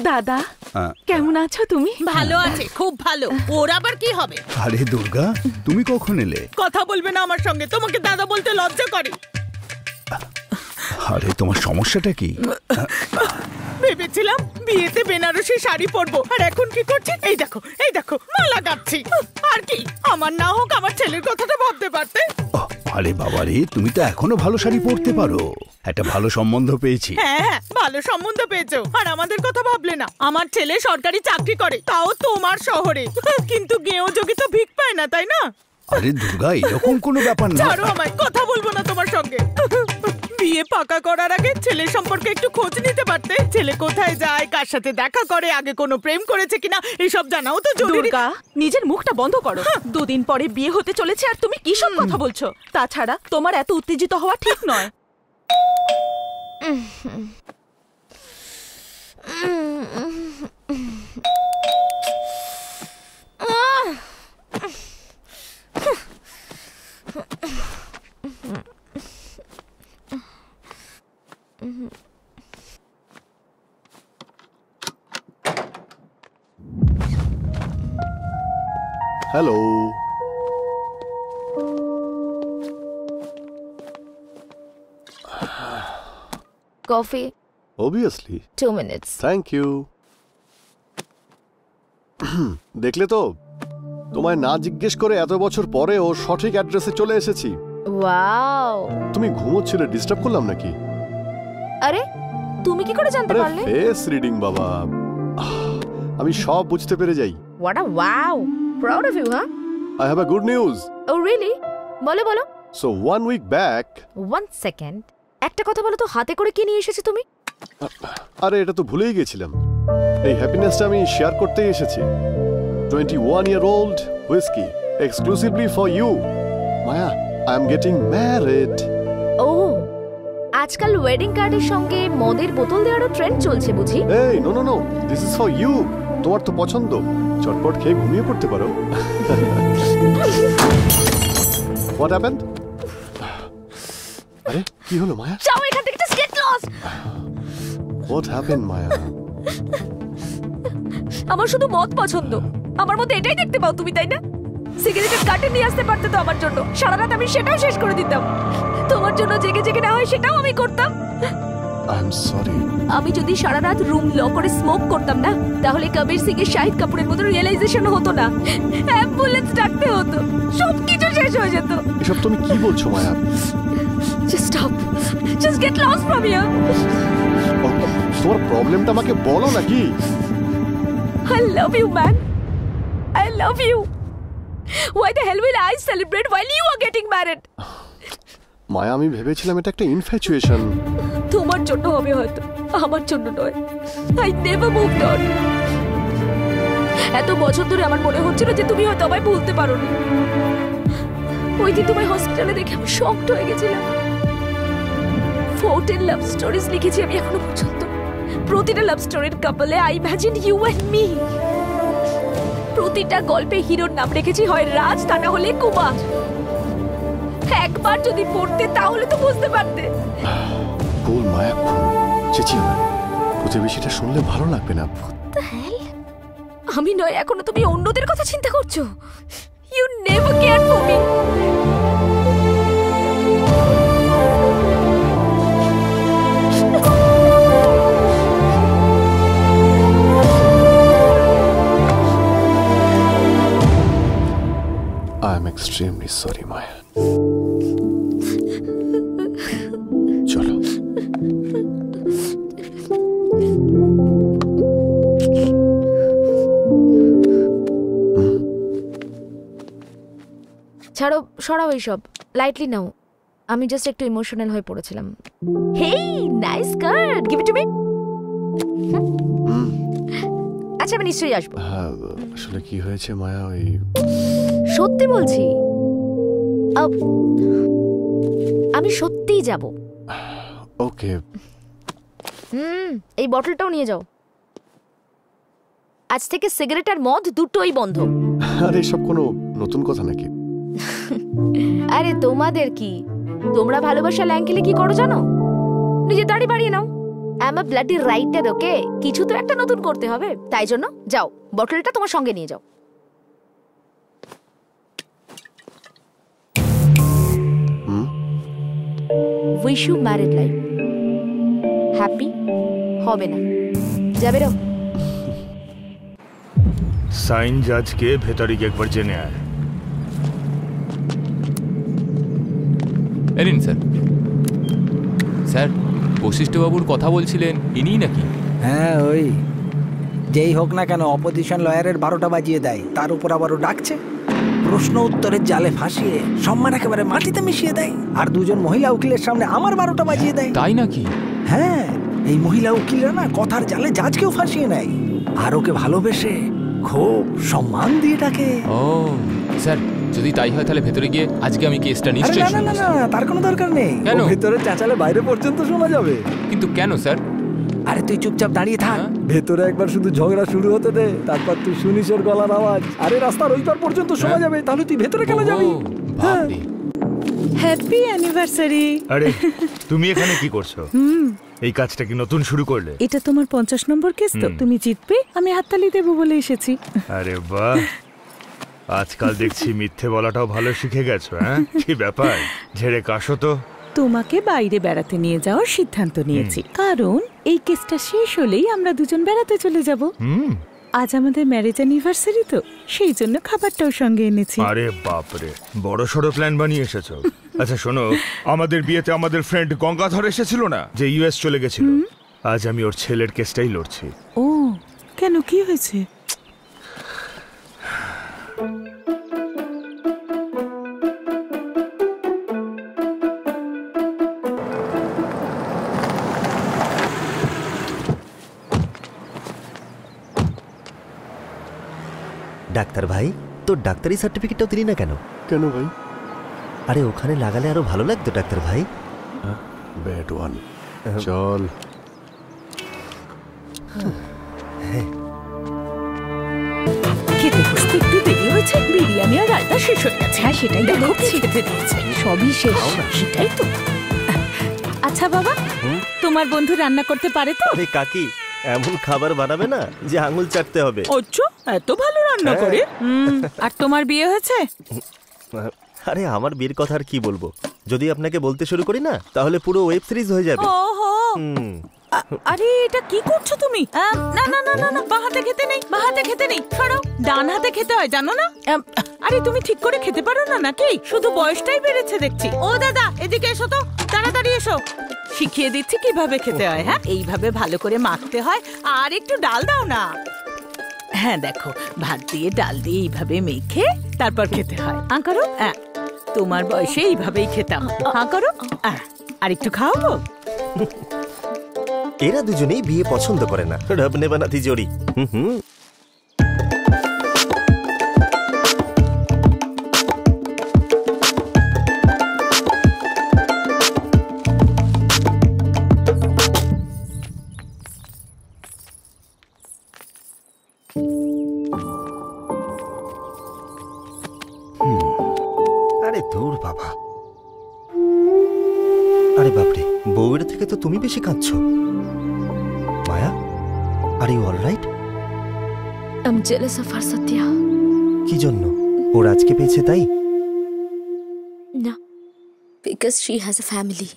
দাদা কেমন আছো তুমি? ভালো আছে, খুব ভালো। ওর আবার কি হবে? আরে দুর্গা, তুমি কখন এলে? কথা বলবে না আমার সঙ্গে, তোমাকে দাদা বলতে লজ্জা করে। আরে তোমার সমস্যাটা কি? ভেবেছিলাম বিয়েতে বেনারসি শাড়ি পরবো, আর এখন কি করছি? এই দেখো মালা গাঁথছি। আর কি, আমার না হোক আমার ছেলের কথাটা ভাবতে পারতে। আরে বাবারে, তুমি তো এখনো ভালো শাড়ি পরতে পারো। একটা ভালো সম্বন্ধ পেয়েছি। হ্যাঁ, ভালো সম্বন্ধ পেয়েছো, আর আমাদের কথা ভাবলে না। আমার ছেলে সরকারি চাকরি করে, তাও তোমার শহরে। কিন্তু গেঁয়ো যোগী তো ভিক পায় না, তাই না? আরে দুর্গা, এরকম কোনো ব্যাপার না। ছাড়ো আমায়, কথা বলবো না তোমার সঙ্গে। বিয়ে পাকা করার আগে ছেলের সম্পর্কে একটু খোঁজ নিতে পারতে। ছেলে কোথায় যায়, কার সাথে দেখা করে, আগে কোনো প্রেম করেছে কিনা, এইসব জানাও তো জরুরি। দুর্গা, নিজের মুখটা বন্ধ করো। দুদিন পরে বিয়ে হতে চলেছে আর তুমি কি সব কথা বলছো? তাছাড়া তোমার এত উত্তেজিত হওয়া ঠিক নয়। Hello. Coffee? Obviously. 2 minutes. Thank you. দেখলে তো, তোমায় না জিজ্ঞেস করে এত বছর পরে ও সঠিক অ্যাড্রেসে চলে এসেছি। Wow. তুমি ঘুমোচ্ছিলে, ডিস্টার্ব করলাম নাকি? আরে তুমি কি করে জানতে আরে পারলে? ফেস রিডিং বাবা, আমি সব বুঝতে পেরে যাই। What a wow. Proud of you, huh? I have a good news. Oh really? বলো বলো। So 1 week back. 1 second. একটা কথা বলো তো, হাতে করে কি নিয়ে এসেছো তুমি? আরে এটা তো ভুলেই গেছিলাম। এই হ্যাপিনেসটা আমি শেয়ার করতেই এসেছি। 21-year-old whiskey exclusively for you. Maya, I am getting married. Oh. আজকাল ওয়েডিং কার্ডের সঙ্গে মদের বোতল দেওয়ারও ট্রেন্ড চলছে বুঝি? Hey, no. This is for you. তোমার তো পছন্দ, চটপট খেয়ে ঘুমিয়ে পড়তে পারো। What happened? আরে কি হলো মায়া? যাও এখান থেকে, just get lost. What happened মায়া? আমার শুধু মদ পছন্দ। আমার মধ্যে এটাই দেখতে পাও তুমি, তাই না? সিগারেটের কার্টন নিয়ে আসতে পারতে তো আমার জন্য, সারা রাত আমি সেটাও শেষ করে দিতাম। তোমার জন্য জেগে জেগে না হয় সেটাও আমি করতাম। I'm sorry. আমি যদি সারা রাত রুম ল করে স্মোক করতাম না, তাহলে কবির সিং এর শাহিদ কাপুরের মতো রিয়েলাইজেশন হতো না, অ্যাম্বুলেন্স ডাকতে হতো, সবকিছু শেষ হয়ে যেত। এসব তুমি কি বলছো মায়া? Just stop. Just get lost from here. তোমার প্রবলেমটা আমাকে বলো নাকি? I love you, man. I love you. Why the hell will I celebrate while you are getting married? মায়া, আমি ভেবেছিলাম এটা একটা ইনফ্যাচুয়েশন। তোমার জন্য হবে হয়তো, আমার জন্য নয়। I never moved on. এত বছর ধরে আমার মনে হচ্ছিল যে তুমি হয়তো আমায় ভুলতে পারোনি। ওই দিন তোমায় হসপিটালে দেখে আমি শকড হয়ে গেছিলাম। 14 লাভ স্টোরিজ লিখেছি আমি এখনো পর্যন্ত। প্রতিটা লাভ স্টোরির কাপলে I imagine you and me. প্রতিটা গল্পে হিরোর নাম রেখেছি হয় রাজ, তা না হলে কুমার। একবার যদি পড়তে তাহলে তো বুঝতে পারতে। কুল মায়া, চেঁচিও না, প্রতিবেশীটা শুনলে ভালো লাগবে না। আমি নয়, এখনো তুমি অন্যদের কথা চিন্তা করছো। You never care for me. I am extremely sorry, Maya. চলো। ছাড়ো, সরাও এইসব, লাইটলি নাও। আমি জাস্ট একটু ইমোশনাল হয়ে পড়েছিলাম। Hey, nice skirt, give it to me. আচ্ছা, আমি নিশ্চয়ই আসবো। হ্যাঁ, আসলে কি হয়েছে মায়া, ওই সত্যি বলছি, আমি সত্যিই যাব। ওকে। এই বটলটাও নিয়ে যাও। আজ থেকে সিগারেট আর মদ দুটোই বন্ধ। আরে এসব কোনো নতুন কথা নাকি? আরে তোমাদের কি, তোমরা ভালোবাসা ল্যাঙ্কেলে কি করো জানো? নিজে দাড়ি বাড়িয়ে নাও, I am a bloody writer, okay? কিছু তো একটা নতুন করতে হবে, তাই জন্য যাও বটলটা তোমার সঙ্গে নিয়ে যাও। Wish you married life. Happy হবে না, যাবে রো। সাইন জাজকে ভেতরে গিয়ে একবার জেনে আয়। এলেন স্যার। স্যার, বশিষ্ঠবাবুর কথা বলছিলেন, ইনিই নাকি? হ্যাঁ, ওই যেই হোক না কেন অপোজিশন লয়ারের 12টা বাজিয়ে দেয়, তার উপর আবারও ডাকছে, প্রশ্ন উত্তরের জালে ফাঁসিয়ে সম্মান একেবারে মাটিতে মিশিয়ে দেয়, আর দুজন মহিলা উকিলের সামনে আমার 12টা বাজিয়ে দেয়। তাই নাকি? হ্যাঁ, এই মহিলা উকিলরা না কথার জালে জাজকেও ফাঁসিয়ে নেয়, আর ওকে ভালোবেসে খুব সম্মান দিয়ে ডাকে। ও স্যার, যদি তাই হয় তাহলে ভেতরে গিয়ে আজকে আমি কেসটা আরে নিশ্চয়ই না না শুনবো। না না, তার কোনো দরকার নেই। কেন? ও ভেতরে চাচালে বাইরে পর্যন্ত শোনা যাবে। কিন্তু কেন স্যার? আরে তুই চুপচাপ দাঁড়িয়ে থাক, হ্যাঁ? ভেতরে একবার শুধু ঝগড়া শুরু হতে দে, তারপর তুই শুনিস ওর গলার আওয়াজ। আরে রাস্তার ওই পার পর্যন্ত শোনা হ্যাঁ? যাবে, তাহলে তুই ভেতরে কেন যাবি? ও, বাপরে। Happy anniversary. আরে তুমি এখানে কি করছো? এই কাজটা কি নতুন শুরু করলে? এটা তোমার 50 নম্বর কেস তো, তুমি জিতবে, আমি হাততালি দেবো বলে এসেছি। আরে বাহ, আজকাল দেখছি মিথ্যে বলাটাও ভালো শিখে গেছো। হ্যাঁ, কি ব্যাপার? ঝেড়ে কাশো তো। তোমাকে বাইরে বেড়াতে নিয়ে যাওয়ার সিদ্ধান্ত নিয়েছি, কারণ এই কেসটা শেষ হলেই আমরা দুজন বেড়াতে চলে যাব। আজ আমাদের ম্যারেজ অ্যানিভার্সারি তো, সেই জন্য খাবারটাও সঙ্গে এনেছি। আরে বাপরে, বড় সড়ো প্ল্যান বানিয়ে এসেছো। আচ্ছা শোনো, আমাদের বিয়েতে আমাদের ফ্রেন্ড গঙ্গাধর এসেছিল না, যে ইউএস চলে গেছিল? আজ আমি ওর ছেলের কেসটাই লড়ছি। ও, কেন, কি হয়েছে? ডাক্তার ভাই, তোর ডাক্তারি সার্টিফিকেটটাও দিলি না কেন? কেন ভাই? আরে ওখানে লাগালে আরো ভালো লাগতো ডাক্তার ভাই। ব্যাড ওয়ান, চল। খেতে বসতে একটু দেরি হয়েছে, বিরিয়ানি আর রায়তা শেষ হয়ে গেছে। হ্যাঁ, সেটাই তো দেখো দেখছি। খেতে দিয়েছে। সবই শেষ। সেটাই তো। আচ্ছা বাবা, তোমার বন্ধু রান্না করতে পারে তো? আরে কাকি, এমন খাবার বানাবে না যে আঙুল চাটতে হবে। আচ্ছা, এত ভালো রান্না করে। আর তোমার বিয়ে হয়েছে? আরে আমার বিয়ের কথা আর কি বলবো, যদি আপনাকে বলতে শুরু করি না তাহলে পুরো ওয়েব সিরিজ হয়ে যাবে। ওহো, আরে এটা কি করছো তুমি? না না না না না, বাঁ হাতে খেতে নেই, বাঁ হাতে খেতে নেই, সরাও। ডান হাতে খেতে হয়, জানো না? আরে তুমি ঠিক করে খেতে পারো না নাকি? শুধু বয়সটাই বেড়েছে দেখছি। ও দাদা, এদিকে এসো তো, তাড়াতাড়ি এসো, শিখিয়ে দিচ্ছি কিভাবে খেতে হয়। হ্যাঁ, এইভাবে ভালো করে মাখতে হয়, আর একটু ডাল দাও না। হ্যাঁ দেখো, ভাত দিয়ে ডাল দিয়ে এইভাবে মেখে তারপর খেতে হয়। করো, তোমার বয়সে এইভাবেই খেতাম। করো, আর একটু খাওয়াবো। এরা দুজনেই বিয়ে পছন্দ করে না, রব নে বানাতি জোড়ি। আরে দূর বাবা, আরে বাপরে, বউয়ের থেকে তো তুমি বেশি কাঁদছো। Maya, are you alright? I am jealous of her, Satya. কি জন্য? ওর আজকে পেয়েছে তাই? না, because she has a family.